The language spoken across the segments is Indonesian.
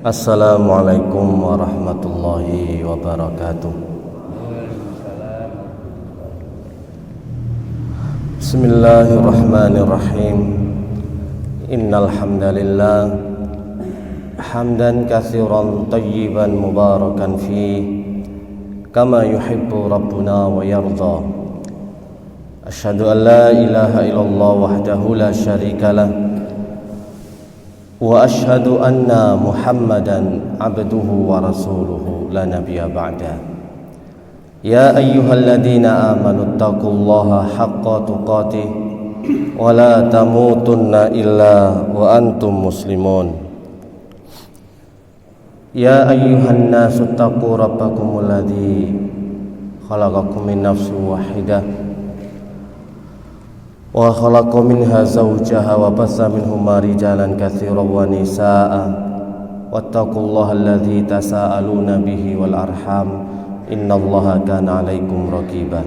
Assalamualaikum warahmatullahi wabarakatuh. Bismillahirrahmanirrahim. Innal hamdalillah hamdan katsiran tayyiban mubarakan fi kama yuhibbu rabbuna wa yarda. Asyhadu an la ilaha illallah wahdahu la syarikalah wa ashhadu anna Muhammadan abduhu wa rasuluhu la nabiyya ba'da. Ya ayyuhalladzina amanu taqullaha haqqa tuqatih wa la tamutunna illa wa antum muslimun. Ya ayyuhan nasu taqu rabbakumul ladzi khalaqakum min nafsin wahidah wa khalaqa minha zawjaha wa bassa minhuma rijalan katsiran wa nisaa'a wattaqullaha alladzi tasaaluna bihi wal arham innallaha kana 'alaikum raqiba.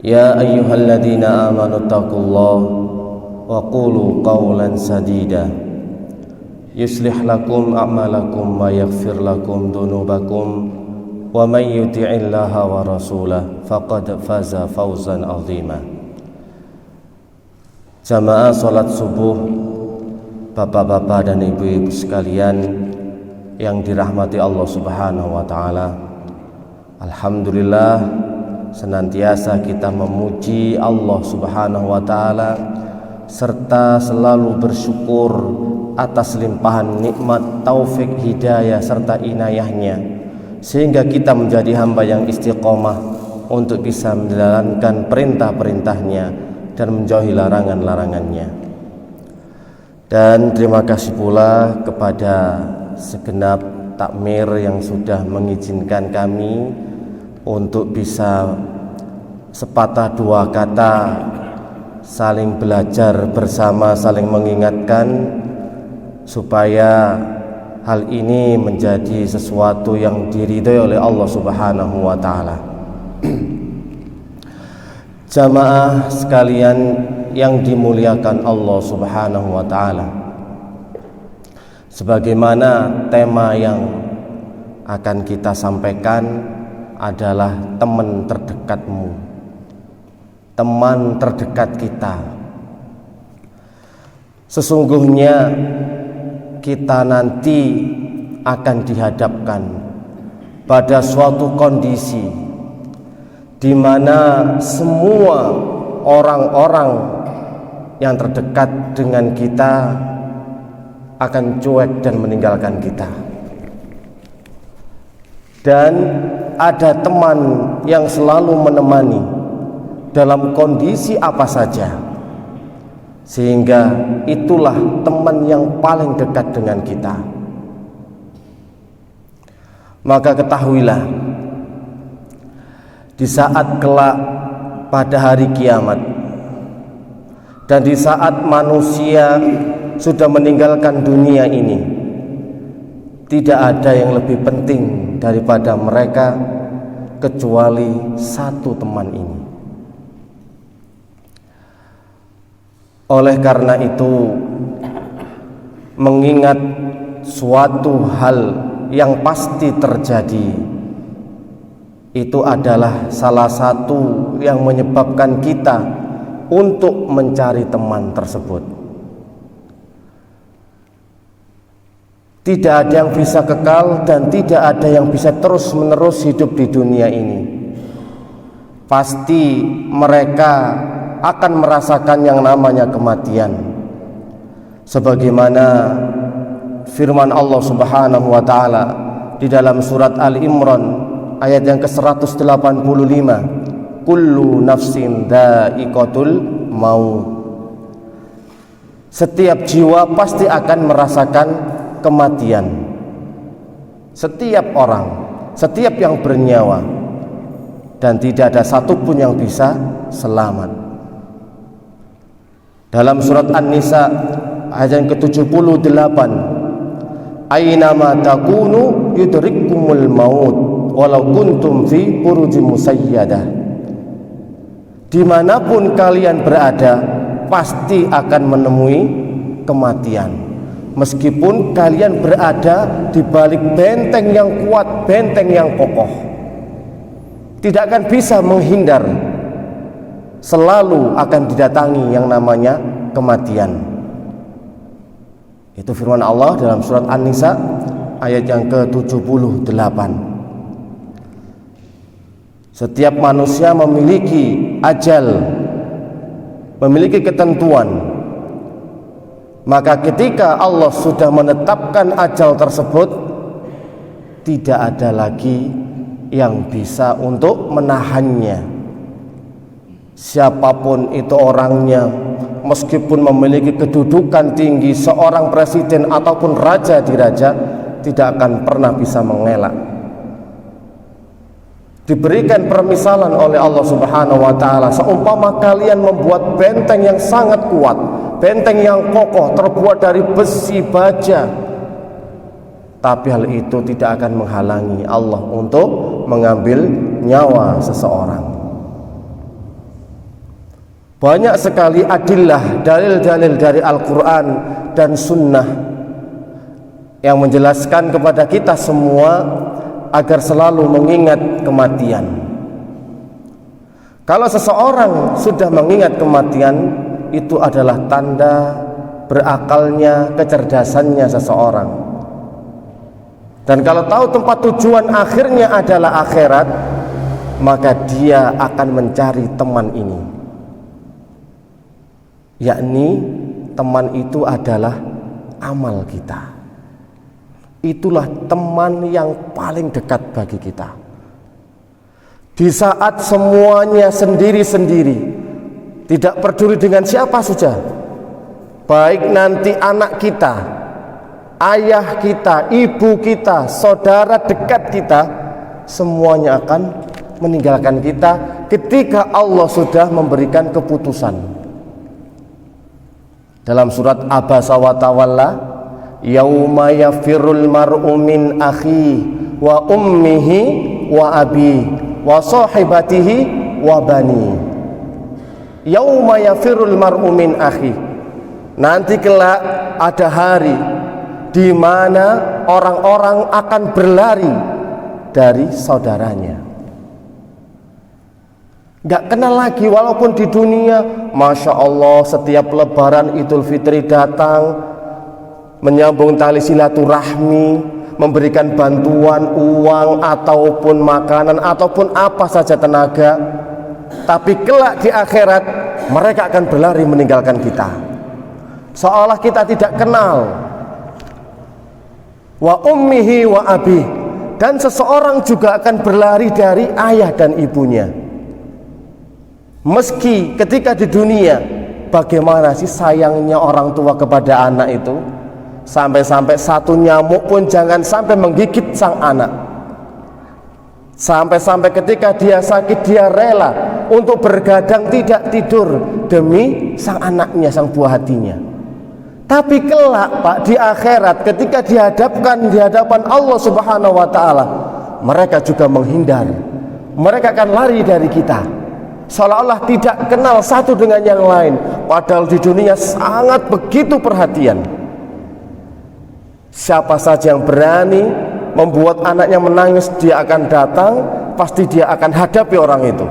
Ya ayyuhalladzina amanu taqullaha wa qulu qawlan sadida yuslih lakum a'malakum wa yaghfir lakum dhunubakum wa may yuti'illaha wa rasulahu faqad faza fawzan 'azima. Jamaah salat subuh, bapak-bapak dan ibu-ibu sekalian yang dirahmati Allah Subhanahu wa taala. Alhamdulillah, senantiasa kita memuji Allah Subhanahu wa taala serta selalu bersyukur atas limpahan nikmat, taufik, hidayah serta inayahnya, sehingga kita menjadi hamba yang istiqomah untuk bisa menjalankan perintah-perintahnya dan menjauhi larangan-larangannya. Dan terima kasih pula kepada segenap takmir yang sudah mengizinkan kami untuk bisa sepatah dua kata saling belajar bersama, saling mengingatkan supaya hal ini menjadi sesuatu yang diridhai oleh Allah Subhanahu wa taala. Jamaah sekalian yang dimuliakan Allah Subhanahu wa taala, sebagaimana tema yang akan kita sampaikan adalah teman terdekatmu, teman terdekat kita. Sesungguhnya kita nanti akan dihadapkan pada suatu kondisi di mana semua orang-orang yang terdekat dengan kita akan cuek dan meninggalkan kita. Dan ada teman yang selalu menemani dalam kondisi apa saja, sehingga itulah teman yang paling dekat dengan kita. Maka ketahuilah, di saat kelak pada hari kiamat dan di saat manusia sudah meninggalkan dunia ini, tidak ada yang lebih penting daripada mereka kecuali satu teman ini. Oleh karena itu, mengingat suatu hal yang pasti terjadi, itu adalah salah satu yang menyebabkan kita untuk mencari teman tersebut. Tidak ada yang bisa kekal dan tidak ada yang bisa terus-menerus hidup di dunia ini. Pasti mereka akan merasakan yang namanya kematian. Sebagaimana firman Allah Subhanahu wa taala di dalam surat Al-Imran ayat yang ke-185, kullu nafsin dha'iqatul maut. Setiap jiwa pasti akan merasakan kematian. Setiap orang, setiap yang bernyawa, dan tidak ada satupun yang bisa selamat. Dalam surat An-Nisa ayat yang ke-78, aynama takunu yudrikkumul maut walau kuntum fi burujim musayyadah. Dimanapun kalian berada, pasti akan menemui kematian, meskipun kalian berada di balik benteng yang kuat, benteng yang kokoh, tidak akan bisa menghindar. Selalu akan didatangi yang namanya kematian. Itu firman Allah dalam surat An-Nisa ayat yang ke-78. Setiap manusia memiliki ajal, memiliki ketentuan. Maka ketika Allah sudah menetapkan ajal tersebut, tidak ada lagi yang bisa untuk menahannya. Siapapun itu orangnya, meskipun memiliki kedudukan tinggi, seorang presiden ataupun raja diraja, tidak akan pernah bisa mengelak. Diberikan permisalan oleh Allah Subhanahu wa taala, seumpama kalian membuat benteng yang sangat kuat, benteng yang kokoh terbuat dari besi baja, tapi hal itu tidak akan menghalangi Allah untuk mengambil nyawa seseorang. Banyak sekali adillah, dalil-dalil dari Al-Quran dan Sunnah yang menjelaskan kepada kita semua agar selalu mengingat kematian. Kalau seseorang sudah mengingat kematian, itu adalah tanda berakalnya, kecerdasannya seseorang. Dan kalau tahu tempat tujuan akhirnya adalah akhirat, maka dia akan mencari teman ini, yakni teman itu adalah amal kita. Itulah teman yang paling dekat bagi kita. Di saat semuanya sendiri-sendiri, tidak peduli dengan siapa saja, baik nanti anak kita, ayah kita, ibu kita, saudara dekat kita, semuanya akan meninggalkan kita ketika Allah sudah memberikan keputusan. Dalam surat Abasa wa Tawalla, yauma yafirul mar'u min akhi wa ummihi wa abi wa sahibatihi wa bani. Yauma yafirul mar'u min akhi, nanti kelak ada hari di mana orang-orang akan berlari dari saudaranya. Gak kenal lagi, walaupun di dunia Masya Allah setiap lebaran Idul Fitri datang, menyambung tali silaturahmi, memberikan bantuan uang ataupun makanan ataupun apa saja tenaga. Tapi kelak di akhirat mereka akan berlari meninggalkan kita, seolah kita tidak kenal. Wa ummihi wa abi, dan seseorang juga akan berlari dari ayah dan ibunya. Meski ketika di dunia, bagaimana sih sayangnya orang tua kepada anak itu, sampai-sampai satu nyamuk pun jangan sampai menggigit sang anak. Sampai-sampai ketika dia sakit, dia rela untuk bergadang tidak tidur demi sang anaknya, sang buah hatinya. Tapi kelak Pak, di akhirat ketika dihadapkan di hadapan Allah Subhanahu wa taala, mereka juga menghindar. Mereka akan lari dari kita, seolah-olah tidak kenal satu dengan yang lain, padahal di dunia sangat begitu perhatian. Siapa saja yang berani membuat anaknya menangis, dia akan datang, pasti dia akan hadapi orang itu,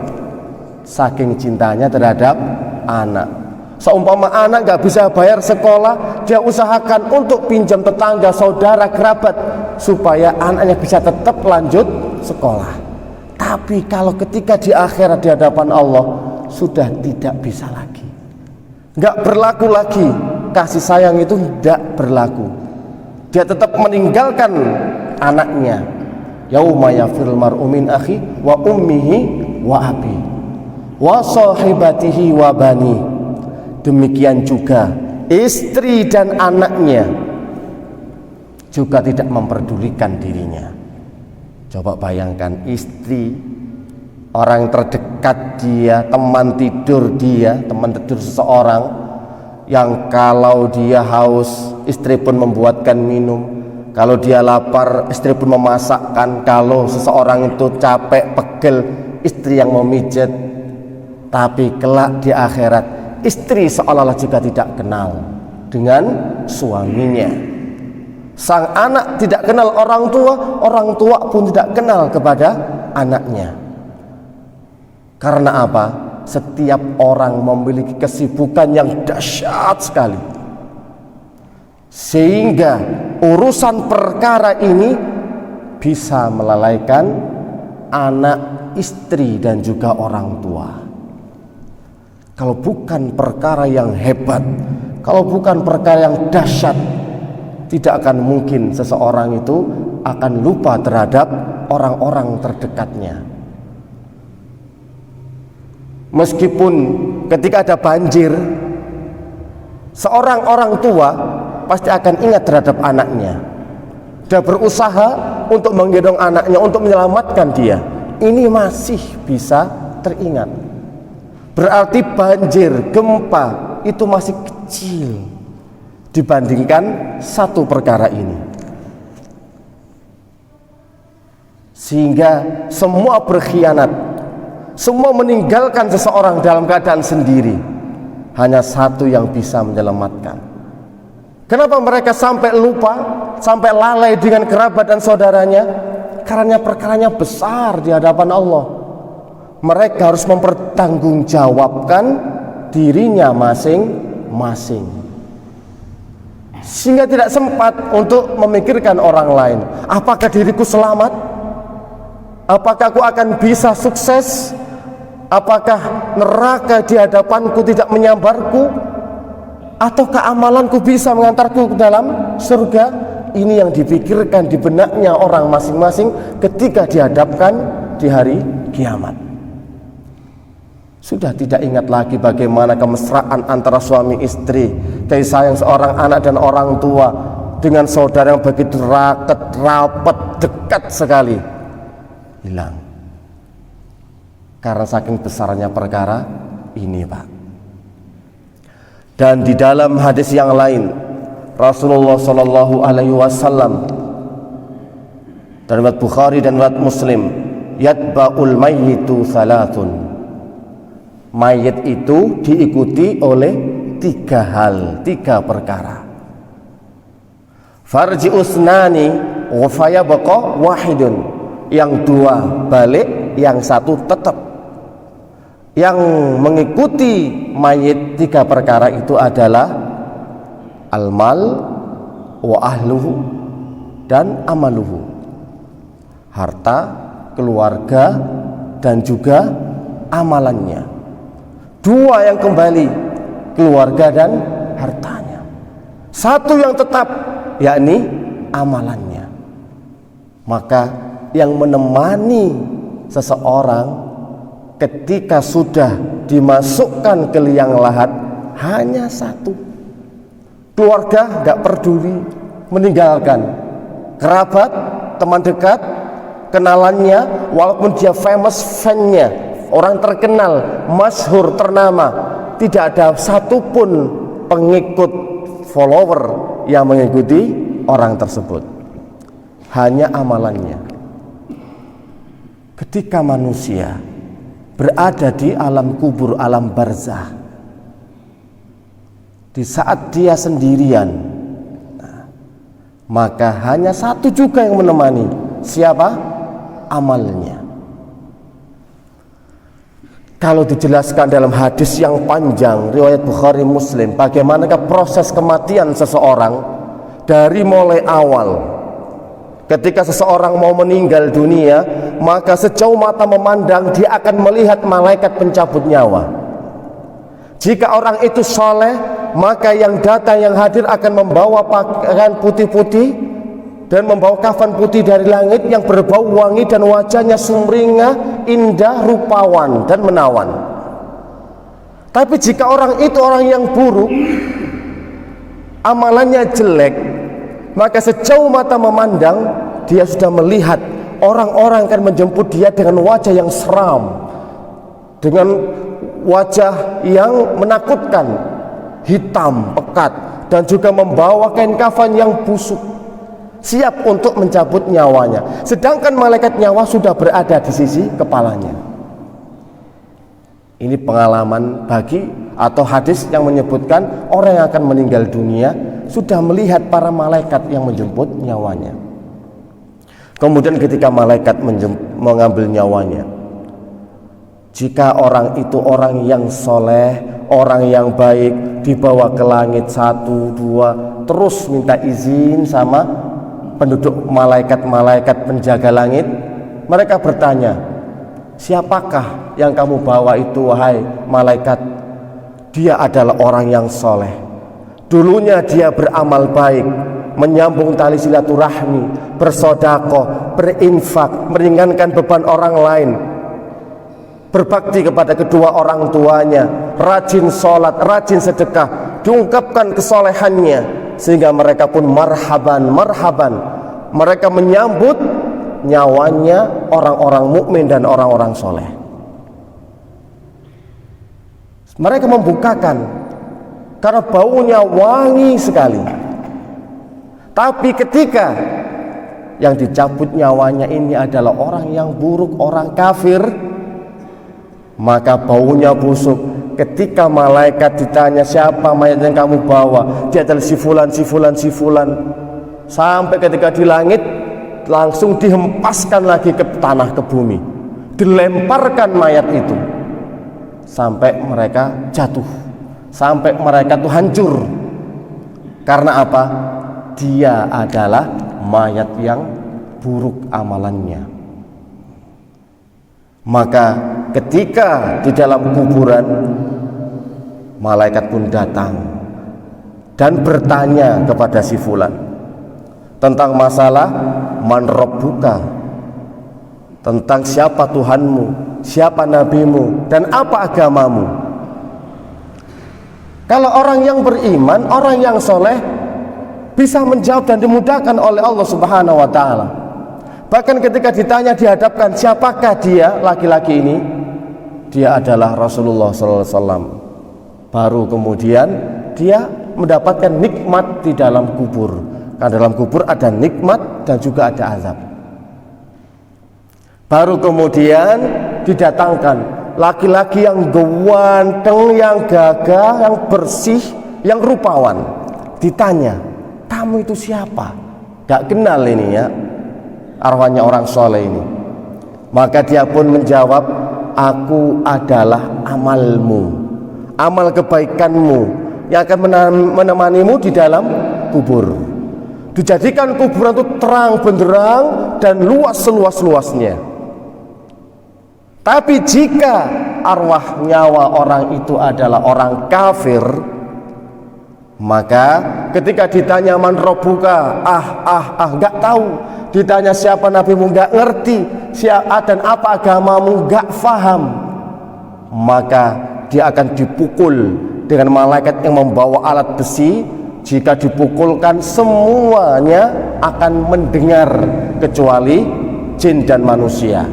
saking cintanya terhadap anak. Seumpama anak gak bisa bayar sekolah, dia usahakan untuk pinjam tetangga, saudara, kerabat, supaya anaknya bisa tetap lanjut sekolah. Tapi kalau ketika di akhirat di hadapan Allah, sudah tidak bisa lagi, gak berlaku lagi. Kasih sayang itu tidak berlaku. Dia tetap meninggalkan anaknya. Yauma yafirul mar'u min akhi wa ummihi wa abi wa sahibatihi wa bani. Demikian juga istri dan anaknya juga tidak memperdulikan dirinya. Coba bayangkan, istri, orang terdekat dia, teman tidur dia, teman tidur seseorang, yang kalau dia haus, istri pun membuatkan minum. Kalau dia lapar, istri pun memasakkan. Kalau seseorang itu capek, pegel, istri yang memijat. Tapi kelak di akhirat, istri seolah-olah juga tidak kenal. dengan suaminya. Sang anak tidak kenal orang tua pun tidak kenal kepada anaknya. Karena apa? Setiap orang memiliki kesibukan yang dahsyat sekali, sehingga urusan perkara ini bisa melalaikan anak, istri, dan juga orang tua. Kalau bukan perkara yang hebat, kalau bukan perkara yang dahsyat, tidak akan mungkin seseorang itu akan lupa terhadap orang-orang terdekatnya. Meskipun ketika ada banjir, seorang orang tua pasti akan ingat terhadap anaknya. Dia berusaha untuk menggendong anaknya, untuk menyelamatkan dia. Ini masih bisa teringat. Berarti banjir, gempa itu masih kecil dibandingkan satu perkara ini. Sehingga semua berkhianat, semua meninggalkan seseorang dalam keadaan sendiri. Hanya satu yang bisa menyelamatkan. Kenapa mereka sampai lupa, sampai lalai dengan kerabat dan saudaranya? Karena perkaranya besar di hadapan Allah. Mereka harus mempertanggungjawabkan dirinya masing-masing, sehingga tidak sempat untuk memikirkan orang lain. Apakah diriku selamat? Apakah aku akan bisa sukses? Apakah neraka di hadapanku tidak menyambarku? Ataukah amalanku bisa mengantarku ke dalam surga? Ini yang dipikirkan di benaknya orang masing-masing ketika dihadapkan di hari kiamat. Sudah tidak ingat lagi bagaimana kemesraan antara suami istri, kasih sayang seorang anak dan orang tua dengan saudara yang begitu rapat, dekat sekali. Hilang karena saking besarnya perkara ini, Pak. Dan di dalam hadis yang lain, Rasulullah Shallallahu Alaihi Wasallam dari riwayat Bukhari dan riwayat Muslim, yatba'ul mayyitu salatun. Mayit itu diikuti oleh tiga perkara. Farji usnani wa fayabqa wahidun. Yang dua balik, yang satu tetap. Yang mengikuti mayit tiga perkara itu adalah al-mal wa ahluhu dan amaluhu. Harta, keluarga, dan juga amalannya. Dua yang kembali, keluarga dan hartanya. Satu yang tetap, yakni amalannya. Maka yang menemani seseorang ketika sudah dimasukkan ke liang lahat hanya satu. Keluarga gak peduli, meninggalkan. Kerabat, teman dekat, kenalannya, walaupun dia famous fan-nya, orang terkenal, masyhur, ternama, tidak ada satupun pengikut, follower yang mengikuti orang tersebut. Hanya amalannya. Ketika manusia berada di alam kubur, alam barzah, di saat dia sendirian, maka hanya satu juga yang menemani. Siapa? Amalnya. Kalau dijelaskan dalam hadis yang panjang riwayat Bukhari Muslim, bagaimanakah proses kematian seseorang dari mulai awal. Ketika seseorang mau meninggal dunia, maka sejauh mata memandang dia akan melihat malaikat pencabut nyawa. Jika orang itu soleh, maka yang datang, yang hadir akan membawa pakaian putih-putih dan membawa kafan putih dari langit yang berbau wangi dan wajahnya sumringah, indah, rupawan dan menawan. Tapi jika orang itu orang yang buruk, amalannya jelek, maka sejauh mata memandang dia sudah melihat orang-orang akan menjemput dia dengan wajah yang seram, dengan wajah yang menakutkan, hitam, pekat, dan juga membawa kain kafan yang busuk, siap untuk mencabut nyawanya. Sedangkan malaikat nyawa sudah berada di sisi kepalanya. Ini pengalaman bagi Atau hadis yang menyebutkan orang yang akan meninggal dunia sudah melihat para malaikat yang menjemput nyawanya. Kemudian ketika malaikat mengambil nyawanya, jika orang itu orang yang soleh, orang yang baik, dibawa ke langit 1, 2, terus minta izin sama penduduk malaikat-malaikat penjaga langit. Mereka bertanya, siapakah yang kamu bawa itu wahai malaikat? Dia adalah orang yang soleh, dulunya dia beramal baik, menyambung tali silaturahmi, bersedekah, berinfak, meringankan beban orang lain, berbakti kepada kedua orang tuanya, rajin sholat, rajin sedekah, diungkapkan kesolehannya, sehingga mereka pun marhaban, marhaban. Mereka menyambut nyawanya orang-orang mukmin dan orang-orang soleh. Mereka membukakan karena baunya wangi sekali. Tapi ketika yang dicabut nyawanya ini adalah orang yang buruk, orang kafir, maka baunya busuk. Ketika malaikat ditanya, siapa mayat yang kamu bawa? Dia adalah si fulan, si fulan, si fulan. Sampai ketika di langit langsung dihempaskan lagi ke tanah, ke bumi, dilemparkan mayat itu sampai mereka jatuh, sampai mereka tuh hancur. Karena apa? Dia adalah mayat yang buruk amalannya. Maka ketika di dalam kuburan, malaikat pun datang dan bertanya kepada si fulan tentang masalah man rabbuka, tentang siapa Tuhanmu, siapa nabimu, dan apa agamamu. Kalau orang yang beriman, orang yang soleh bisa menjawab dan dimudahkan oleh Allah Subhanahu wa ta'ala. Bahkan ketika ditanya, dihadapkan siapakah dia, laki-laki ini, dia adalah Rasulullah SAW. Baru kemudian dia mendapatkan nikmat di dalam kubur. Karena dalam kubur ada nikmat dan juga ada azab. Baru kemudian didatangkan laki-laki yang ganteng, yang gagah, yang bersih, yang rupawan. Ditanya, kamu itu siapa? Gak kenal ini ya, arwahnya orang soleh ini. Maka dia pun menjawab, aku adalah amalmu, amal kebaikanmu yang akan menemanimu di dalam kubur. Dijadikan kuburan itu terang benderang dan luas seluas-luasnya. Tapi jika arwah nyawa orang itu adalah orang kafir, maka ketika ditanya man rabbuka, nggak tahu. Ditanya siapa nabimu, nggak ngerti. Siapa dan apa agamamu, nggak faham. Maka dia akan dipukul dengan malaikat yang membawa alat besi. Jika dipukulkan, semuanya akan mendengar kecuali jin dan manusia.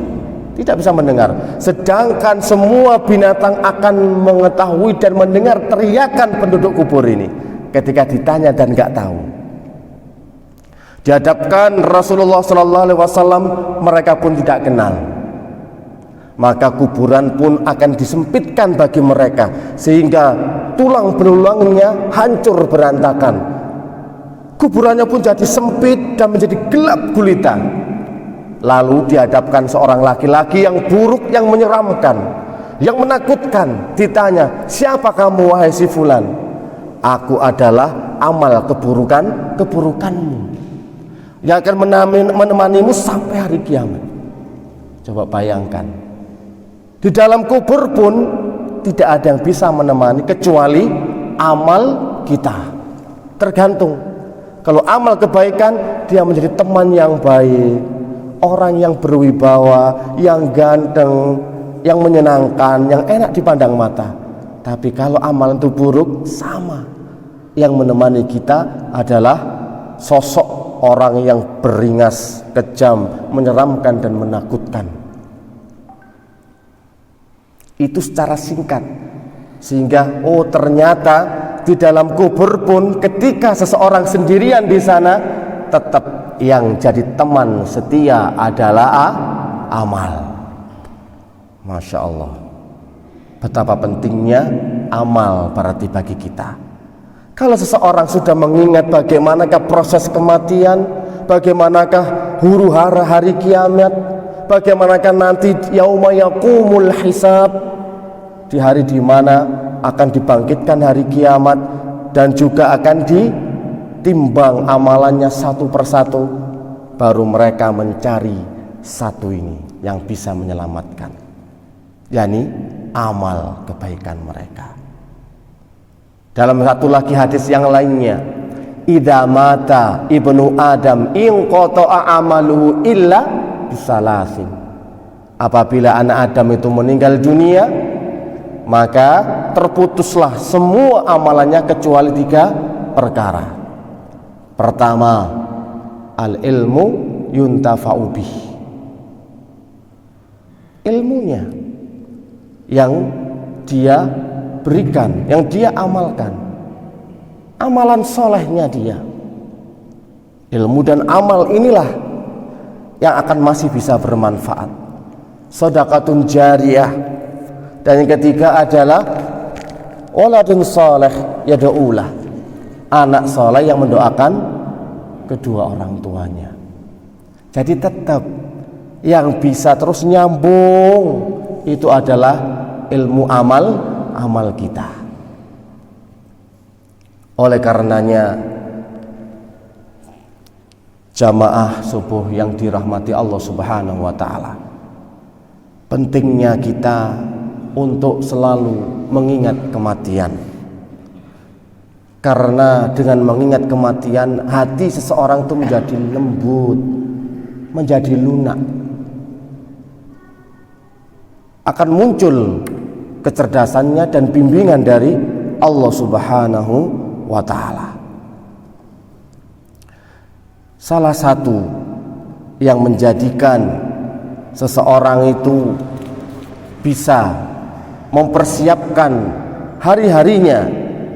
Tidak bisa mendengar. Sedangkan semua binatang akan mengetahui dan mendengar teriakan penduduk kubur ini ketika ditanya dan nggak tahu. Dihadapkan Rasulullah SAW, mereka pun tidak kenal. Maka kuburan pun akan disempitkan bagi mereka sehingga tulang belulangnya hancur berantakan. Kuburannya pun jadi sempit dan menjadi gelap gulita. Lalu dihadapkan seorang laki-laki yang buruk, yang menyeramkan, yang menakutkan. Ditanya, siapa kamu wahai si fulan? Aku adalah amal keburukanmu yang akan menemanimu sampai hari kiamat. Coba bayangkan, di dalam kubur pun tidak ada yang bisa menemani kecuali amal kita. Tergantung. Kalau amal kebaikan, dia menjadi teman yang baik, orang yang berwibawa, yang ganteng, yang menyenangkan, yang enak dipandang mata. Tapi kalau amal itu buruk, sama. Yang menemani kita adalah sosok orang yang beringas, kejam, menyeramkan dan menakutkan. Itu secara singkat. Sehingga ternyata di dalam kubur pun ketika seseorang sendirian di sana, tetap yang jadi teman setia adalah amal. Masya Allah, betapa pentingnya amal berarti bagi kita. Kalau seseorang sudah mengingat bagaimanakah proses kematian, bagaimanakah huru hara hari kiamat, bagaimanakah nanti yauma yaqumul hisab, di hari di mana akan dibangkitkan hari kiamat dan juga akan ditimbang amalannya satu persatu, baru mereka mencari satu ini yang bisa menyelamatkan, yakni amal kebaikan mereka. Dalam satu lagi hadis yang lainnya, idza mata ibnu adam in qata'a amaluhu illa bisalasin. Apabila anak Adam itu meninggal dunia, maka terputuslah semua amalannya kecuali 3 perkara. Pertama, al ilmu yuntafa'u bih, ilmunya yang dia berikan, yang dia amalkan, amalan solehnya dia. Ilmu dan amal inilah yang akan masih bisa bermanfaat. Shadaqatun jariyah. Dan yang ketiga adalah waladun soleh yad'ulah, anak soleh yang mendoakan kedua orang tuanya. Jadi tetap yang bisa terus nyambung itu adalah ilmu amal kita. Oleh karenanya, jamaah subuh yang dirahmati Allah Subhanahu wa taala, pentingnya kita untuk selalu mengingat kematian. Karena dengan mengingat kematian, hati seseorang itu menjadi lembut, menjadi lunak. Akan muncul kecerdasannya dan bimbingan dari Allah Subhanahu wa taala. Salah satu yang menjadikan seseorang itu bisa mempersiapkan hari-harinya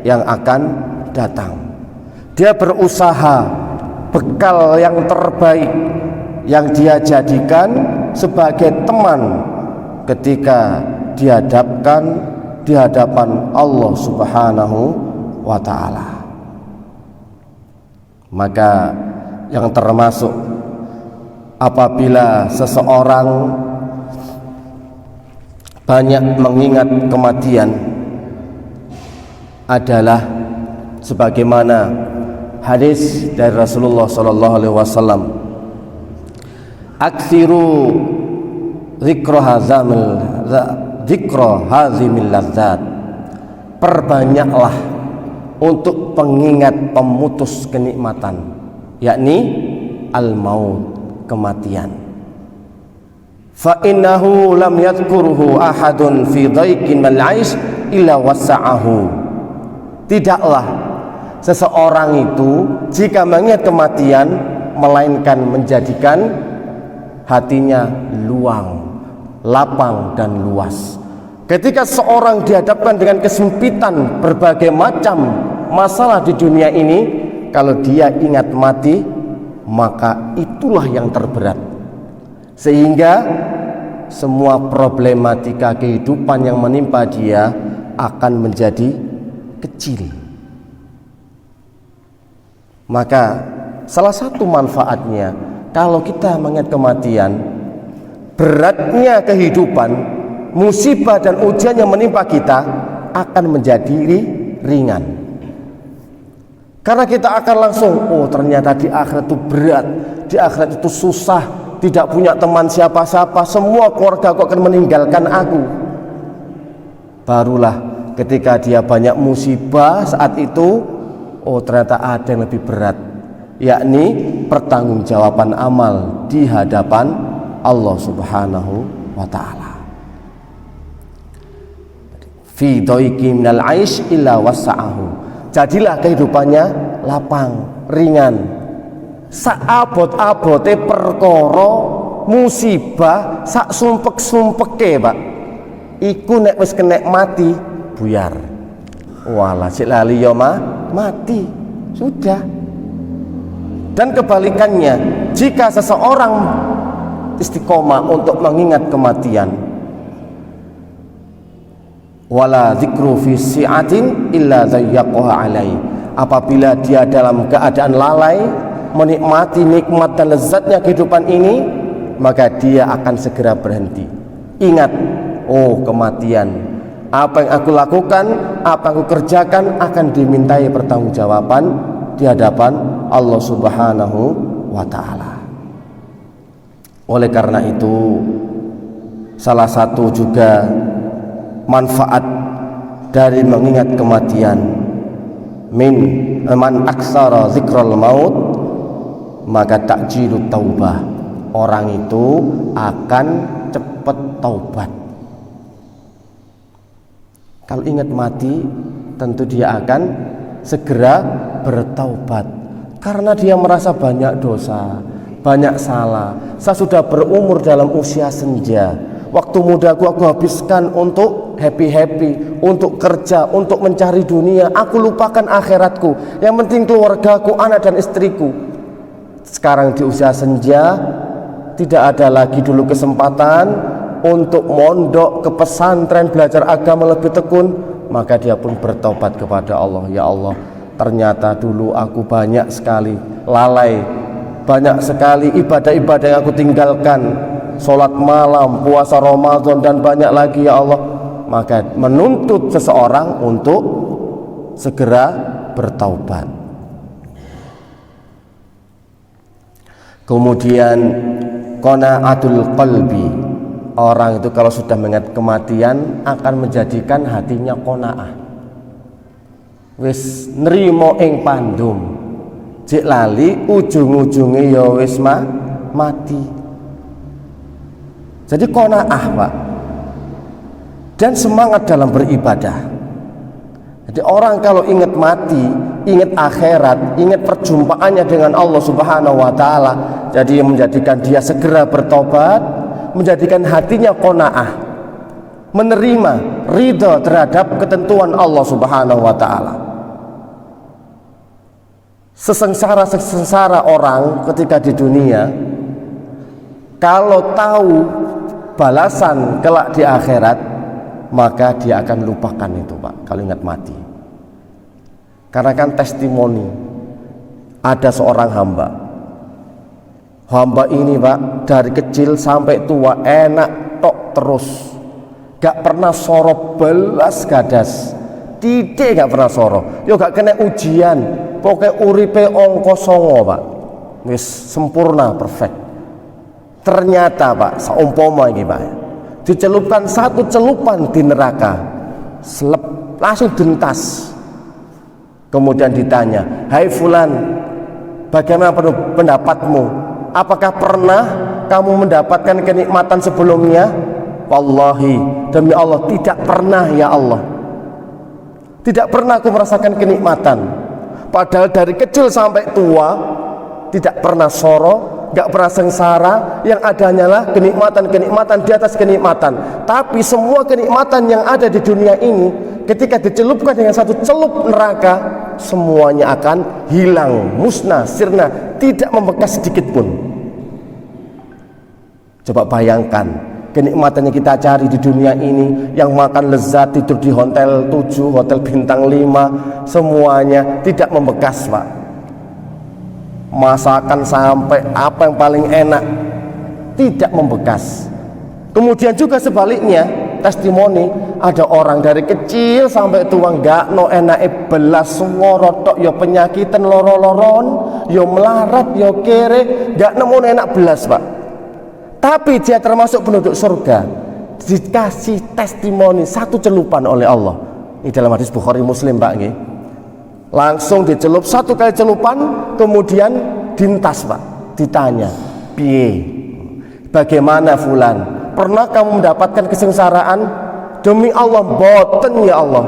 yang akan datang, dia berusaha bekal yang terbaik yang dia jadikan sebagai teman ketika dihadapkan di hadapan Allah Subhanahu wa taala. Maka yang termasuk apabila seseorang banyak mengingat kematian adalah sebagaimana hadis dari Rasulullah sallallahu alaihi wasallam, aksiru dzikra hazimil ladzat, perbanyaklah untuk pengingat pemutus kenikmatan, yakni al-maut, kematian. Fa innahu lam yadhkuruhu ahadun fi dhaiqin al-'aish illa wasa'ahu. Tidaklah seseorang itu jika mengingat kematian melainkan menjadikan hatinya luang, lapang dan luas. Ketika seorang dihadapkan dengan kesempitan berbagai macam masalah di dunia ini, kalau dia ingat mati, maka itulah yang terberat. Sehingga semua problematika kehidupan yang menimpa dia akan menjadi kecil. Maka salah satu manfaatnya kalau kita mengingat kematian, beratnya kehidupan, musibah dan ujian yang menimpa kita akan menjadi ringan. Karena kita akan langsung, oh ternyata di akhirat itu berat, di akhirat itu susah, tidak punya teman siapa-siapa, semua keluarga aku akan meninggalkan aku. Barulah ketika dia banyak musibah saat itu, oh ternyata ada yang lebih berat, yakni pertanggungjawaban amal di hadapan Allah Subhanahu wa ta'ala. Fi dhaiqi minal 'aish illa wasa'ahu. Jadilah kehidupannya lapang, ringan. Saabot-abote perkara musibah sak sumpek-sumpeke, Pak. Iku nek wis kena mati buyar. Walah sik lali yo mati. Sudah. Dan kebalikannya, jika seseorang istiqomah untuk mengingat kematian, wala dzikru fi si'atin illa dhayyaqaha alai. Apabila dia dalam keadaan lalai menikmati nikmat dan lezatnya kehidupan ini, maka dia akan segera berhenti. Ingat, oh kematian, apa yang aku lakukan, apa yang aku kerjakan akan dimintai pertanggungjawaban di hadapan Allah Subhanahu wa ta'ala. Oleh karena itu, salah satu juga manfaat dari mengingat kematian, man aksara dzikral maut, maka takjilut taubah, orang itu akan cepat taubat. Kalau ingat mati, tentu dia akan segera bertaubat, karena dia merasa banyak dosa, banyak salah. Saya sudah berumur dalam usia senja, waktu mudaku aku habiskan untuk happy-happy, untuk kerja, untuk mencari dunia. Aku lupakan akhiratku, yang penting keluargaku, anak dan istriku. Sekarang di usia senja, tidak ada lagi dulu kesempatan untuk mondok ke pesantren, belajar agama lebih tekun. Maka dia pun bertobat kepada Allah. Ya Allah, ternyata dulu aku banyak sekali lalai, banyak sekali ibadah-ibadah yang aku tinggalkan, sholat malam, puasa Ramadan, dan banyak lagi ya Allah. Maka menuntut seseorang untuk segera bertaubat. Kemudian qanaatul qalbi, orang itu kalau sudah mengingat kematian akan menjadikan hatinya qanaah, wis nrimo ing pandum, jek lali ujung-ujunge ya wis mati. Jadi qanaah, Pak, dan semangat dalam beribadah. Jadi orang kalau ingat mati, ingat akhirat, ingat perjumpaannya dengan Allah Subhanahu wa ta'ala, jadi menjadikan dia segera bertobat, menjadikan hatinya qanaah, menerima ridha terhadap ketentuan Allah Subhanahu wa ta'ala. Sesengsara orang ketika di dunia, kalau tahu balasan kelak di akhirat, maka dia akan lupakan itu, Pak, kalau ingat mati. Karena kan testimoni, ada seorang hamba ini, Pak, dari kecil sampai tua enak tok terus, gak pernah soro belas gadas, titik gak pernah soro, yo gak kena ujian, pokoknya uripe ongko songo, Pak, wis sempurna, perfect. Ternyata, Pak, seumpama ini, Pak, dicelupkan satu celupan di neraka, selep, langsung dentas. Kemudian ditanya, hai fulan, bagaimana pendapatmu? Apakah pernah kamu mendapatkan kenikmatan sebelumnya? Wallahi, demi Allah, tidak pernah ya Allah. Tidak pernah aku merasakan kenikmatan. Padahal dari kecil sampai tua tidak pernah soro, gak pernah sengsara. Yang ada hanyalah kenikmatan-kenikmatan di atas kenikmatan. Tapi semua kenikmatan yang ada di dunia ini, ketika dicelupkan dengan satu celup neraka, semuanya akan hilang, musnah, sirna, tidak membekas sedikit pun. Coba bayangkan kenikmatan yang kita cari di dunia ini, yang makan lezat, tidur di hotel 7, hotel bintang 5, semuanya tidak membekas, Pak. Masakan sampai apa yang paling enak tidak membekas. Kemudian juga sebaliknya, testimoni, ada orang dari kecil sampai tua gak no enake belas swara tok, ya penyakitan loro-loron, ya melarat, ya kere, gak nemu enak belas, Pak. Tapi dia termasuk penduduk surga, dikasih testimoni satu celupan oleh Allah. Ini dalam hadis Bukhari Muslim, Pak, nggih. Langsung dicelup satu kali celupan, kemudian dintas, Pak. Ditanya, piye? Bagaimana fulan? Pernah kamu mendapatkan kesengsaraan? Demi Allah, boten ya Allah.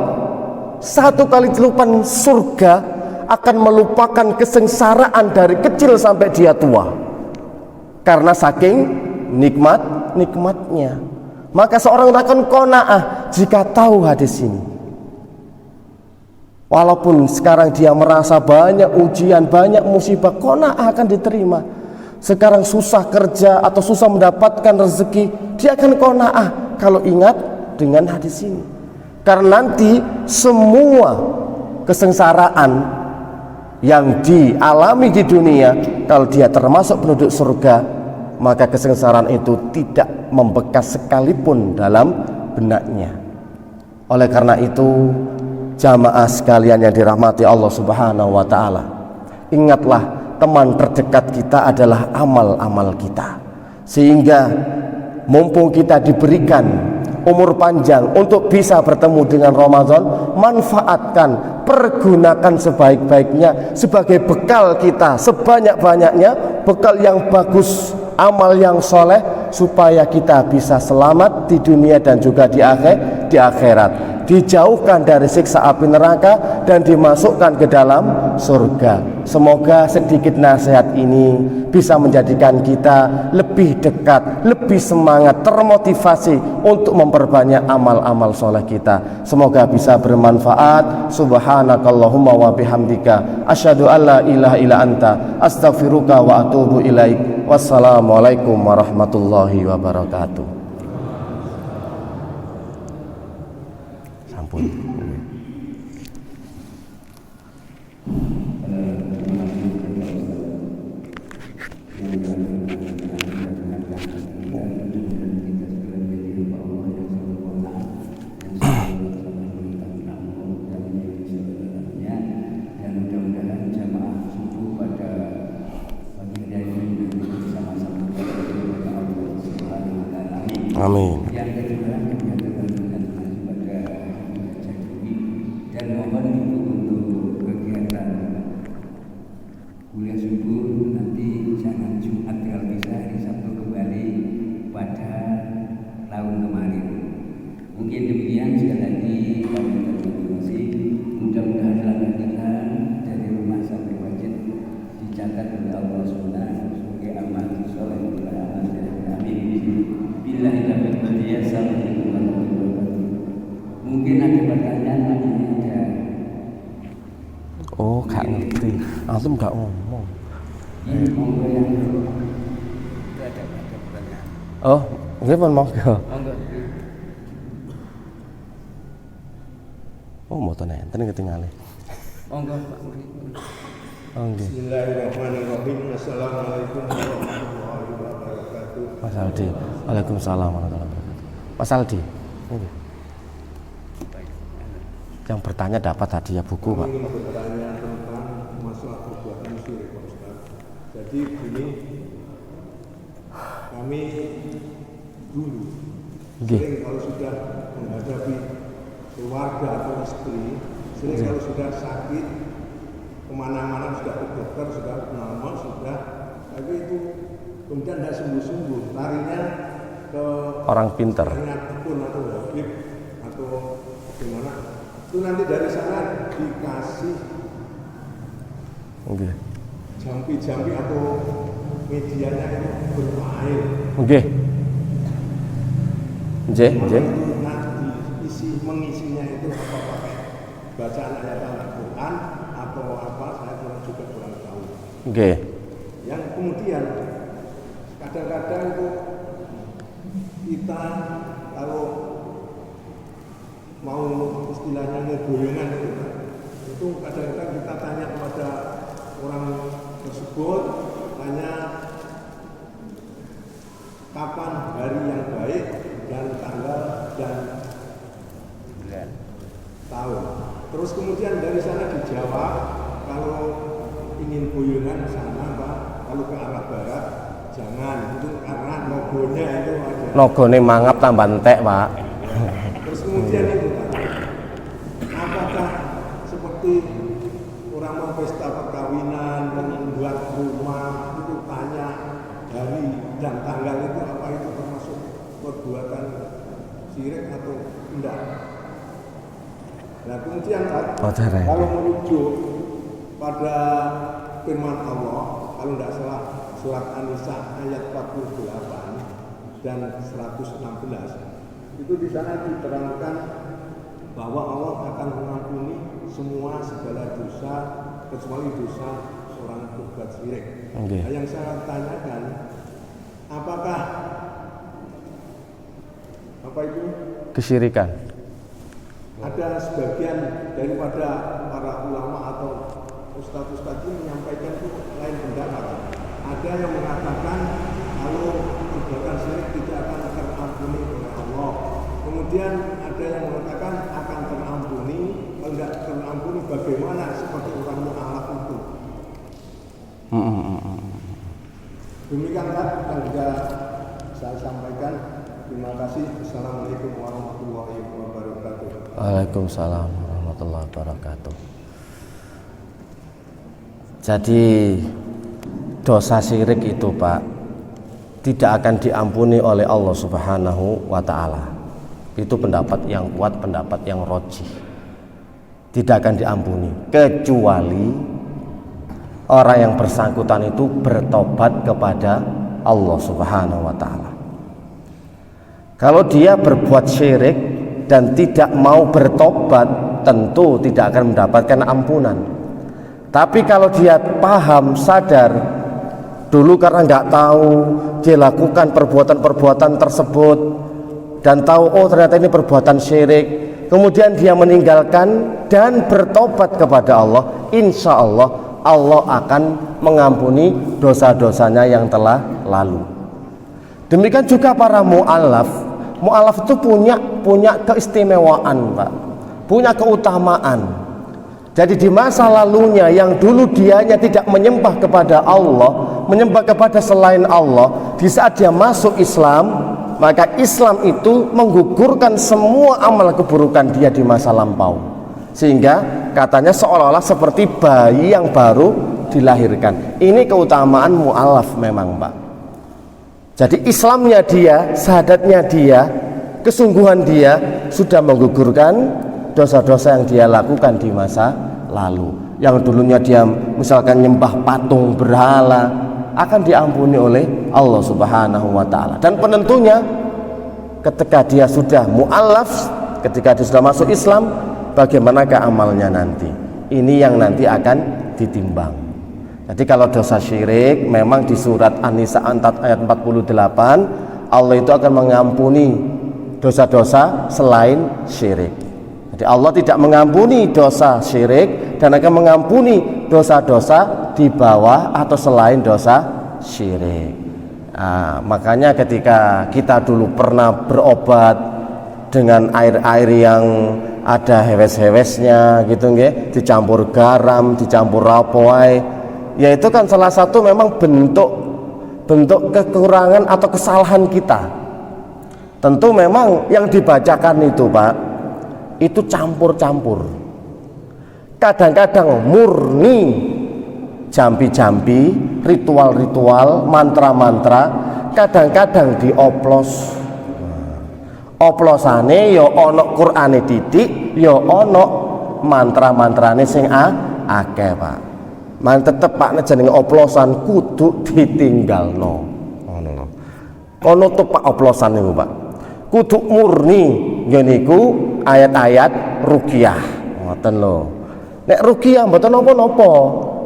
Satu kali celupan surga akan melupakan kesengsaraan dari kecil sampai dia tua, karena saking nikmatnya. Maka seorang akan qanaah jika tahu hadis ini. Walaupun sekarang dia merasa banyak ujian, banyak musibah, qanaah akan diterima. Sekarang susah kerja atau susah mendapatkan rezeki, dia akan qanaah kalau ingat dengan hadis ini. Karena nanti semua kesengsaraan yang dialami di dunia, kalau dia termasuk penduduk surga, maka kesengsaraan itu tidak membekas sekalipun dalam benaknya. Oleh karena itu, jamaah sekalian yang dirahmati Allah Subhanahu wa taala, ingatlah teman terdekat kita adalah amal-amal kita. Sehingga mumpung kita diberikan umur panjang untuk bisa bertemu dengan Ramadan, manfaatkan, pergunakan sebaik-baiknya sebagai bekal kita sebanyak-banyaknya, bekal yang bagus, amal yang soleh, supaya kita bisa selamat di dunia dan juga di akhirat, dijauhkan dari siksa api neraka dan dimasukkan ke dalam surga. Semoga sedikit nasihat ini bisa menjadikan kita lebih dekat, lebih semangat, termotivasi untuk memperbanyak amal-amal soleh kita. Semoga bisa bermanfaat. Subhanakallahumma wa bihamdika asyhadu an la ilaha illa anta astaghfiruka wa atubu ilaik. Wassalamualaikum warahmatullahi wabarakatuh. Sampun. Amin. Yang kedua, dan mohon itu untuk kegiatan kuliah subuh nanti jangan Jumat kalau bisa hari Sabtu kembali pada tahun kemarin. Mungkin demikian, sekali lagi kami terima kasih. Mudah-mudahan langkah kita dari rumah sampai masjid dicatat oleh Allah Subhanahu sebagai amal soleh. Amin. Mungkin ada pertanyaan ada. Oh, gak ngerti. Antum gak ngomong. Ini monggo yang itu ada pertanyaan. Oh, nggih pun monggo. Monggo. Oh, mboten enten ketinggalan. Monggo Pak. Oh, nggih. Bismillahirrahmanirrahim. Assalamualaikum warahmatullahi wabarakatuh. Mas Aldi. Waalaikumsalam warahmatullahi wabarakatuh. Mas Aldi. Nggih. Yang bertanya dapat hadiah buku, Pak. Kami ingin bertanya tentang masalah perbuatan syirik, Pak Ustaz. Jadi begini, kami dulu sering kalau sudah menghadapi keluarga atau istri, sering kalau sudah sakit, kemana-mana sudah ke dokter, sudah normal, sudah, tapi itu kemudian tidak sembuh-sembuh, larinya ke Orang pinter. dukun atau wabib atau bagaimana. Itu nanti dari sana dikasih Nggih. jampi-jampi atau medianya itu berair. Nggih. Nggih, nggih. Nanti mengisinya itu apa pakai bacaan ayat Al-Quran atau apa, saya juga kurang tahu. Nggih. Yang kemudian kadang-kadang itu kita kalau mau istilahnya ngegoyongan itu kadang-kadang kita tanya kepada orang tersebut, tanya kapan hari yang baik dan tanggal dan bulan tahun. Terus kemudian dari sana dijawab, kalau ingin goyongan sana Pak, kalau ke arah barat jangan, itu karena logonya itu ada. Logone mangap tambah entek, Pak. Terus kemudian itu Pak, apakah seperti orang mau pesta perkawinan, membuat rumah, itu tanya hari dan tanggal itu, apa itu termasuk perbuatan syirik atau tidak? Nah kemudian Pak, kalau merujuk pada firman Allah, kalau tidak salah surat An-Nisa ayat 48 dan 116, itu di sana diterangkan bahwa Allah akan mengampuni semua segala dosa kecuali dosa orang berbuat syirik. Okay. Nah, yang saya tanyakan, apakah apa itu kesyirikan? ada sebagian daripada para ulama atau ustadz-ustadz ini menyampaikan itu lain pendapat. Ada yang mengatakan kalau perbuatan syirik tidak akan terampuni oleh Allah. Kemudian ada yang mengatakan akan terampuni, kalau tidak terampuni bagaimana seperti orang mu'alaf itu. Demikian Pak yang bisa saya sampaikan. Terima kasih. Assalamualaikum warahmatullahi wabarakatuh. Waalaikumsalam warahmatullahi wabarakatuh. Jadi dosa syirik itu Pak tidak akan diampuni oleh Allah Subhanahu wa ta'ala. Itu pendapat yang kuat, pendapat yang rajih. Tidak akan diampuni kecuali orang yang bersangkutan itu bertobat kepada Allah Subhanahu wa ta'ala. Kalau dia berbuat syirik dan tidak mau bertobat, tentu tidak akan mendapatkan ampunan. Tapi kalau dia paham, sadar, dulu karena nggak tahu, dia lakukan perbuatan-perbuatan tersebut dan tahu oh ternyata ini perbuatan syirik, kemudian dia meninggalkan dan bertobat kepada Allah, insya Allah Allah akan mengampuni dosa-dosanya yang telah lalu. Demikian juga para mu'alaf. Mu'alaf itu punya keistimewaan Pak, punya keutamaan. Jadi di masa lalunya yang dulu dianya tidak menyembah kepada Allah, menyembah kepada selain Allah, di saat dia masuk Islam, maka Islam itu menggugurkan semua amal keburukan dia di masa lampau. Sehingga katanya seolah-olah seperti bayi yang baru dilahirkan. Ini keutamaan mu'alaf memang Pak. Jadi Islamnya dia, syahadatnya dia, kesungguhan dia sudah menggugurkan dosa-dosa yang dia lakukan di masa lalu. Yang dulunya dia misalkan nyembah patung berhala, akan diampuni oleh Allah Subhanahu wa ta'ala. Dan penentunya ketika dia sudah mu'alaf, ketika dia sudah masuk Islam, bagaimanakah amalnya nanti? Ini yang nanti akan ditimbang. Jadi kalau dosa syirik memang di surat An-Nisa ayat 48 Allah itu akan mengampuni dosa-dosa selain syirik. Jadi Allah tidak mengampuni dosa syirik dan akan mengampuni dosa-dosa di bawah atau selain dosa syirik. Makanya ketika kita dulu pernah berobat dengan air-air yang ada hewes-hewesnya gitu nggih, dicampur garam, dicampur rapoai, ya itu kan salah satu memang bentuk kekurangan atau kesalahan kita. Tentu memang yang dibacakan itu Pak, itu campur-campur. Kadang-kadang murni jampi-jampi, ritual-ritual, mantra-mantra, kadang-kadang dioplos. Oplosane ya ana Qur'ane titik, ya ana mantra-mantrane sing akeh Pak. Man tetep Pak jenenge oplosan kudu ditinggalno. Ngono lho. Kono tuh Pak oplosan niku Pak. Kudu murni ngene iku ayat-ayat ruqyah. Ngoten lho. Nek ruqyah mboten napa-napa,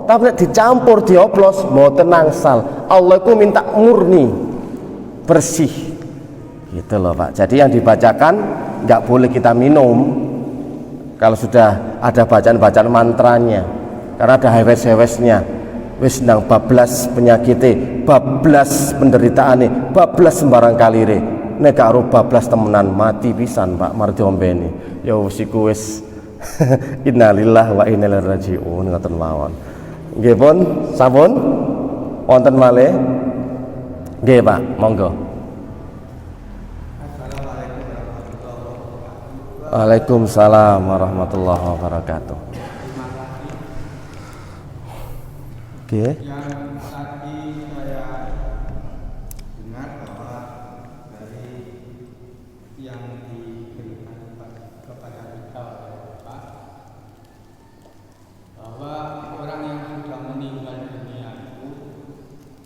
tapi nek dicampur dioplos mboten nangsal. Allah iku minta murni, bersih. Gitu loh Pak. Jadi yang dibacakan nggak boleh kita minum kalau sudah ada bacaan-bacaan mantranya. Karena ada hewes-hewesnya, wis nang bablas penyakite, bablas penderitaane, bablas sembarang kalire. Nek karo bablas temenan mati pisan Pak mar diombeni. Ya wis iku wis innalillahi wa inna ilaihi raji'un ngoten mawon. Nggih pun sampun wonten malih. Nggih Pak, monggo. Waalaikumsalam warahmatullahi wabarakatuh. Oke. Yang tadi saya dengar bahwa dari yang diberikan kepada kita oleh Pak, bahwa orang yang sudah meninggal dunia itu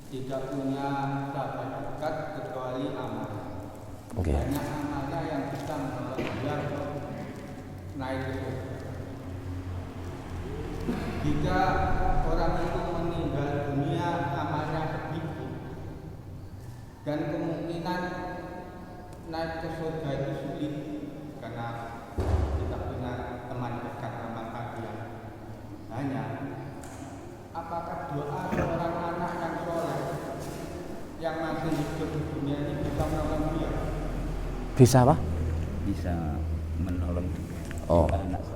tidak punya sahabat dekat kecuali amal. Oke. Banyak amalnya yang bisa membawa dia naik ke surga. Jika orang itu meninggal dunia amalnya begitu dan kemungkinan naik ke surga itu sulit karena tidak punya teman dekat sama kalian. Hanya apakah doa seorang anak yang soleh yang masih hidup di dunia ini bisa menolong dia? Bisa apa? Bisa menolong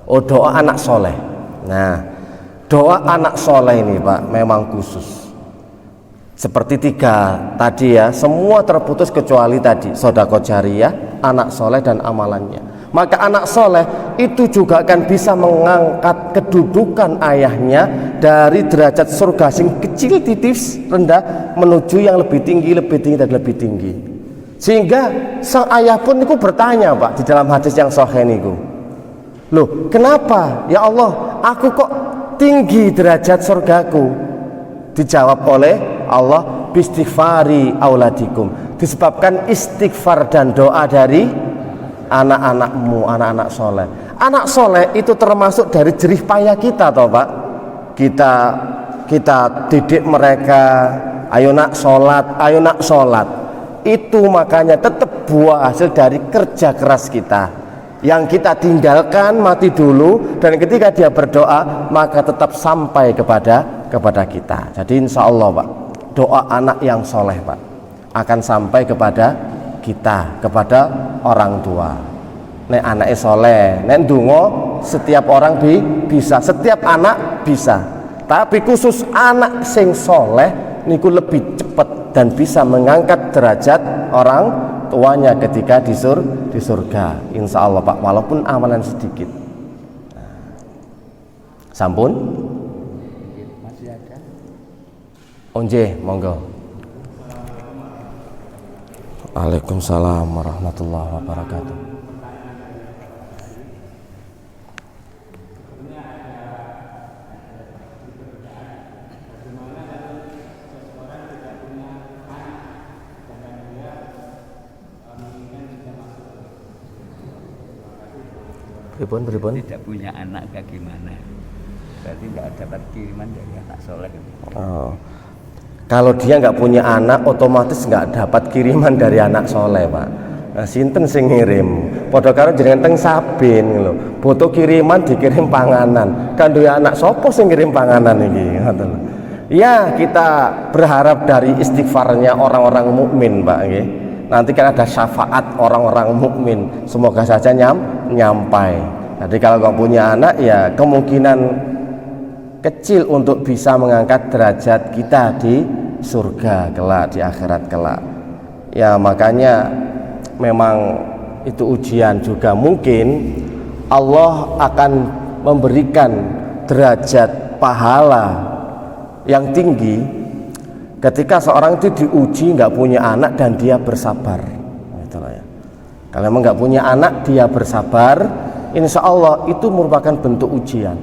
Oh, doa anak soleh. Nah, doa anak soleh ini Pak memang khusus. Seperti 3 tadi ya, semua terputus kecuali tadi sedekah jariyah, anak soleh dan amalannya. Maka anak soleh itu juga akan bisa mengangkat kedudukan ayahnya dari derajat surga sing kecil titis rendah menuju yang lebih tinggi dan lebih tinggi. Sehingga sang ayah pun itu bertanya Pak di dalam hadis yang sahih niku. Loh, kenapa? Ya Allah, aku kok tinggi derajat surgaku? Dijawab oleh Allah, bistighfari auladikum. Disebabkan istighfar dan doa dari anak-anakmu, anak-anak soleh. Anak soleh itu termasuk dari jerih payah kita toh Pak. Kita didik mereka, ayo nak sholat. Itu makanya tetap buah hasil dari kerja keras kita. Yang kita tinggalkan mati dulu, dan ketika dia berdoa maka tetap sampai kepada kita. Jadi insya Allah Pak, doa anak yang soleh Pak akan sampai kepada kita, kepada orang tua. Nek anaknya soleh, nek ndonga setiap orang bisa, setiap anak bisa. Tapi khusus anak sing soleh niku lebih cepat dan bisa mengangkat derajat orang tuanya ketika di surga. Insya Allah Pak, walaupun amalan sedikit. Sampun? Masih ada? Onje, monggo. Waalaikumsalam warahmatullahi wabarakatuh. Beribun. Tidak punya anak bagaimana? Berarti nggak dapat kiriman dari anak soleh. Oh. Kalau dia nggak punya anak, otomatis nggak dapat kiriman dari anak soleh Pak. Nah, sinten sing ngirim? Padha karo jenengan teng Sabin lho. Butuh kiriman dikirim panganan. Kan duwe anak sopo sing ngirim panganan iki? Ngoten lho. Ya, kita berharap dari istighfarnya orang-orang mukmin Pak nggih. Nanti kan ada syafaat orang-orang mukmin. Semoga saja nyampai. Jadi kalau nggak punya anak ya kemungkinan kecil untuk bisa mengangkat derajat kita di surga kelak, di akhirat kelak. Ya makanya memang itu ujian juga. Mungkin Allah akan memberikan derajat pahala yang tinggi ketika seorang itu diuji nggak punya anak dan dia bersabar. Itulah ya. Kalau memang nggak punya anak dia bersabar, insya Allah itu merupakan bentuk ujian.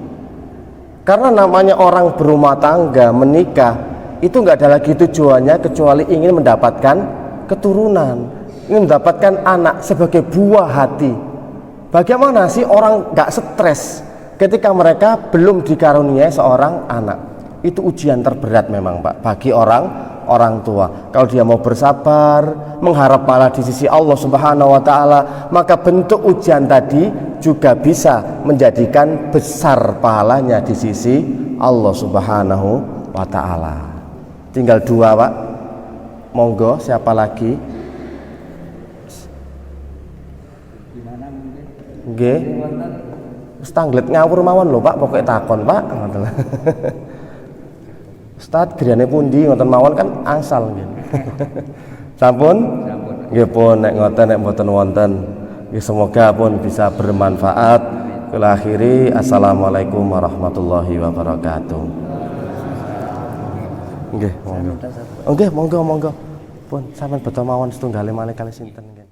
Karena namanya orang berumah tangga, menikah, itu nggak ada lagi tujuannya kecuali ingin mendapatkan keturunan, ingin mendapatkan anak sebagai buah hati. Bagaimana sih orang nggak stres ketika mereka belum dikaruniai seorang anak? Itu ujian terberat memang Pak bagi orang tua. Kalau dia mau bersabar, mengharap pahala di sisi Allah Subhanahu wa taala, maka bentuk ujian tadi juga bisa menjadikan besar pahalanya di sisi Allah Subhanahu wa taala. Tinggal 2 Pak. Monggo, siapa lagi? Gimana mungkin? Nggih. Wis tanglet ngawur mawon lho Pak, pokoke takon Pak. Ngoten. Ustaz griyane pundi ngoten mawon kan angsal nggih. Sampun? Nggih pun nek ngoten nek mboten wonten. Semoga pun bisa bermanfaat. Kula akhiri, assalamualaikum warahmatullahi wabarakatuh. Nggih, monggo. Nggih, monggo. Pun sampean beto mawon setunggal malih kalih sinten nggih.